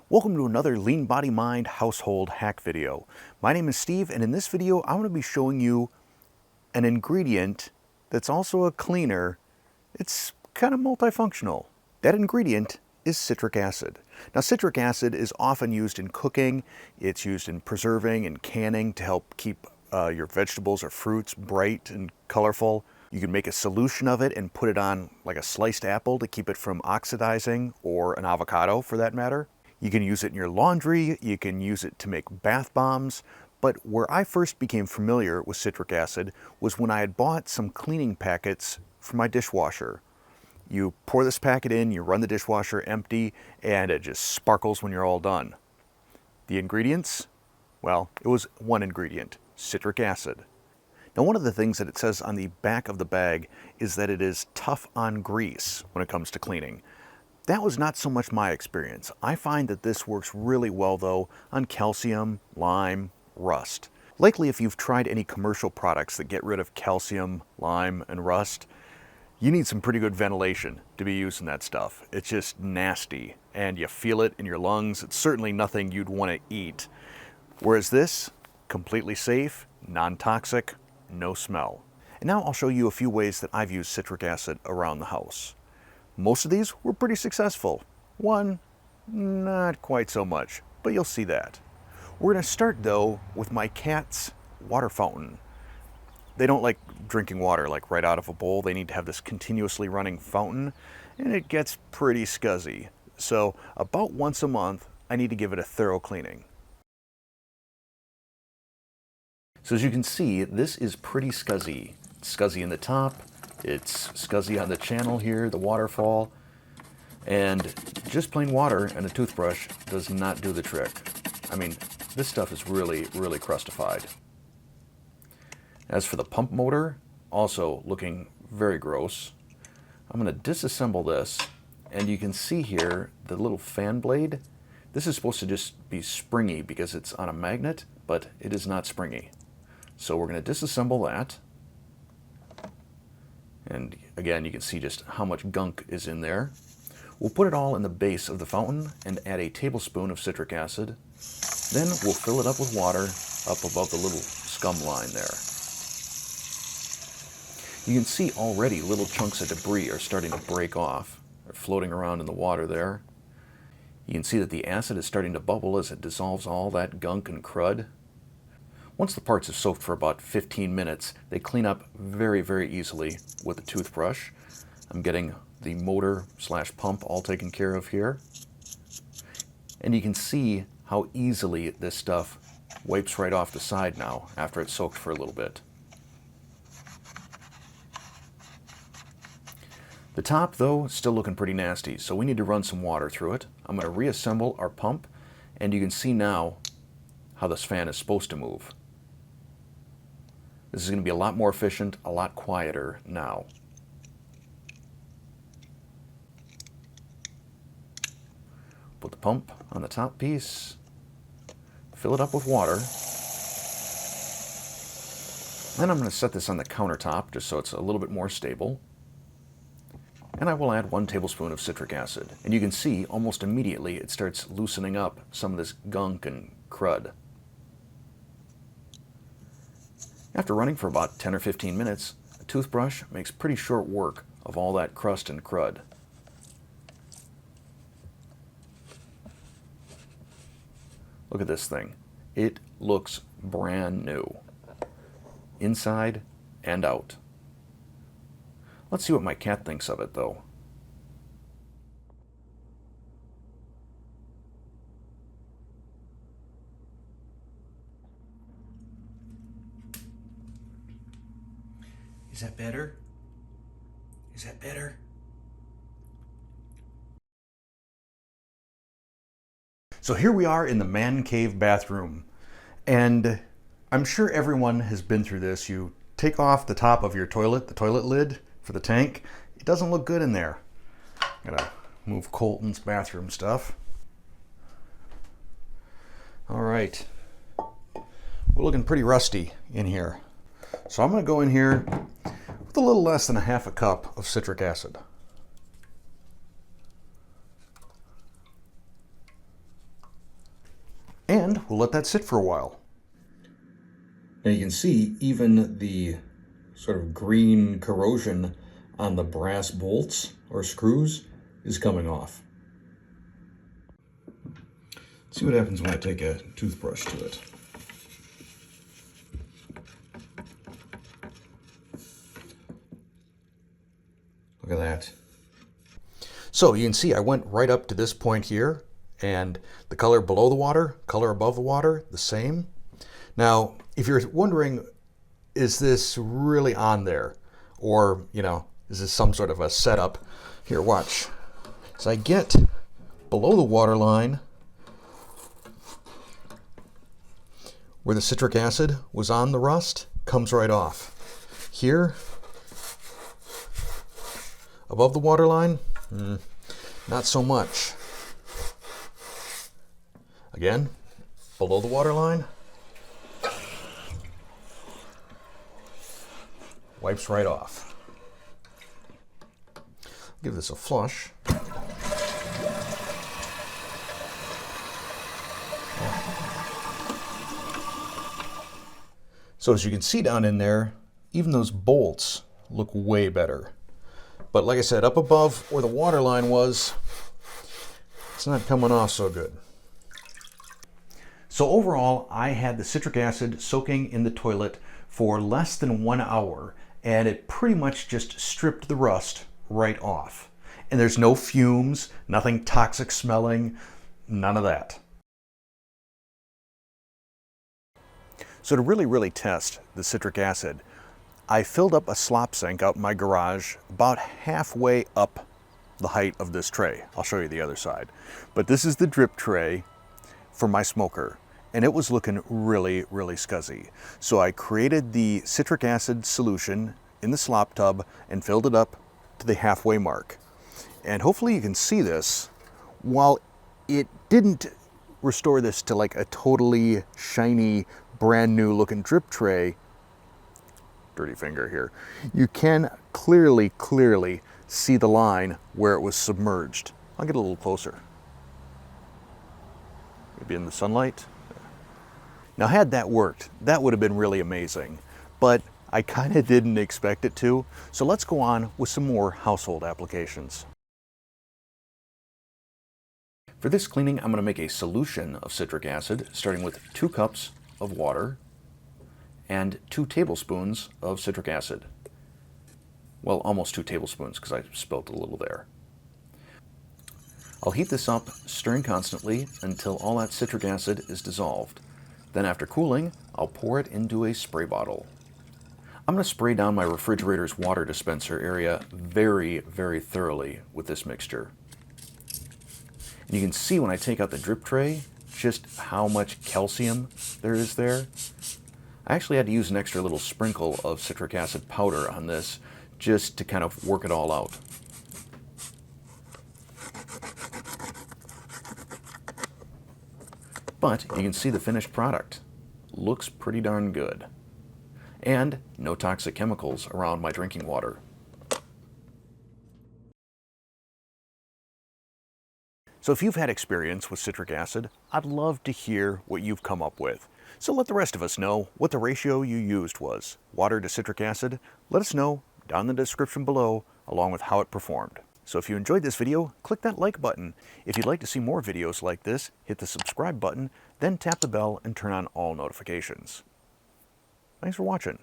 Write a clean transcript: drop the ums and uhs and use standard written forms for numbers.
Welcome to another Lean Body Mind household hack video. My name is Steve, and in this video I'm going to be showing you an ingredient that's also a cleaner. It's kind of multifunctional. That ingredient is citric acid. Now, citric acid is often used in cooking. It's used in preserving and canning to help keep your vegetables or fruits bright and colorful. You can make a solution of it and put it on like a sliced apple to keep it from oxidizing, or an avocado for that matter. You can use it in your laundry, you can use it to make bath bombs, but where I first became familiar with citric acid was when I had bought some cleaning packets for my dishwasher. You pour this packet in, you run the dishwasher empty, and it just sparkles when you're all done. The ingredients? Well, it was one ingredient, citric acid. Now, one of the things that it says on the back of the bag is that it is tough on grease when it comes to cleaning. That was not so much my experience. I find that this works really well though on calcium, lime, rust. Likely if you've tried any commercial products that get rid of calcium, lime, and rust, you need some pretty good ventilation to be using that stuff. It's just nasty and you feel it in your lungs. It's certainly nothing you'd want to eat. Whereas this, completely safe, non-toxic, no smell. And now I'll show you a few ways that I've used citric acid around the house. Most of these were pretty successful. One, not quite so much, but you'll see that. We're going to start though with my cat's water fountain. They don't like drinking water like right out of a bowl. They need to have this continuously running fountain, and it gets pretty scuzzy. So about once a month, I need to give it a thorough cleaning. So as you can see, this is pretty scuzzy. It's scuzzy in the top. It's scuzzy on the channel here, the waterfall, and just plain water and a toothbrush does not do the trick. I mean, this stuff is really, really crustified. As for the pump motor, also looking very gross. I'm going to disassemble this, and you can see here the little fan blade. This is supposed to just be springy because it's on a magnet, but it is not springy. So we're going to disassemble that. And again, you can see just how much gunk is in there. We'll put it all in the base of the fountain and add a tablespoon of citric acid. Then we'll fill it up with water up above the little scum line there. You can see already little chunks of debris are starting to break off. They're floating around in the water there. You can see that the acid is starting to bubble as it dissolves all that gunk and crud. Once the parts have soaked for about 15 minutes, they clean up very, very easily with a toothbrush. I'm getting the motor / pump all taken care of here. And you can see how easily this stuff wipes right off the side now after it's soaked for a little bit. The top, though, is still looking pretty nasty, so we need to run some water through it. I'm going to reassemble our pump, and you can see now how this fan is supposed to move. This is going to be a lot more efficient, a lot quieter now. Put the pump on the top piece, fill it up with water. Then I'm going to set this on the countertop just so it's a little bit more stable. And I will add 1 tablespoon of citric acid. And you can see almost immediately it starts loosening up some of this gunk and crud. After running for about 10 or 15 minutes, a toothbrush makes pretty short work of all that crust and crud. Look at this thing. It looks brand new, inside and out. Let's see what my cat thinks of it, though. Is that better? Is that better? So here we are in the man cave bathroom, and I'm sure everyone has been through this. You take off the top of your toilet, the toilet lid for the tank. It doesn't look good in there. Gotta move Colton's bathroom stuff. All right, we're looking pretty rusty in here. So I'm going to go in here with a little less than a half a cup of citric acid. And we'll let that sit for a while. Now you can see even the sort of green corrosion on the brass bolts or screws is coming off. Let's see what happens when I take a toothbrush to it. Look at that. So you can see I went right up to this point here, and the color below the water, color above the water, the same. Now, if you're wondering, is this really on there? Or, you know, is this some sort of a setup? Here, watch. As I get below the water line, where the citric acid was on the rust, comes right off. Here, above the water line, not so much. Again, below the water line, wipes right off. Give this a flush. So as you can see down in there, even those bolts look way better. But like I said, up above where the water line was, it's not coming off so good. So overall, I had the citric acid soaking in the toilet for less than 1 hour, and it pretty much just stripped the rust right off. And there's no fumes, nothing toxic smelling, none of that. So to really test the citric acid, I filled up a slop sink out in my garage about halfway up the height of this tray. I'll show you the other side. But this is the drip tray for my smoker, and it was looking really scuzzy. So I created the citric acid solution in the slop tub and filled it up to the halfway mark. And hopefully you can see this. While it didn't restore this to like a totally shiny, brand new looking drip tray, dirty finger here, you can clearly see the line where it was submerged. I'll get a little closer. Maybe in the sunlight. Now had that worked, that would have been really amazing, but I kind of didn't expect it to. So let's go on with some more household applications. For this cleaning, I'm going to make a solution of citric acid, starting with 2 cups of water and 2 tablespoons of citric acid. Well, almost 2 tablespoons because I spilled a little there. I'll heat this up, stirring constantly until all that citric acid is dissolved. Then after cooling, I'll pour it into a spray bottle. I'm going to spray down my refrigerator's water dispenser area very thoroughly with this mixture. And you can see when I take out the drip tray just how much calcium there is there. I actually had to use an extra little sprinkle of citric acid powder on this just to kind of work it all out. But you can see the finished product. Looks pretty darn good. And no toxic chemicals around my drinking water. So if you've had experience with citric acid, I'd love to hear what you've come up with. So let the rest of us know what the ratio you used was. Water to citric acid, let us know down in the description below, along with how it performed. So if you enjoyed this video, click that like button. If you'd like to see more videos like this, hit the subscribe button, then tap the bell and turn on all notifications. Thanks for watching.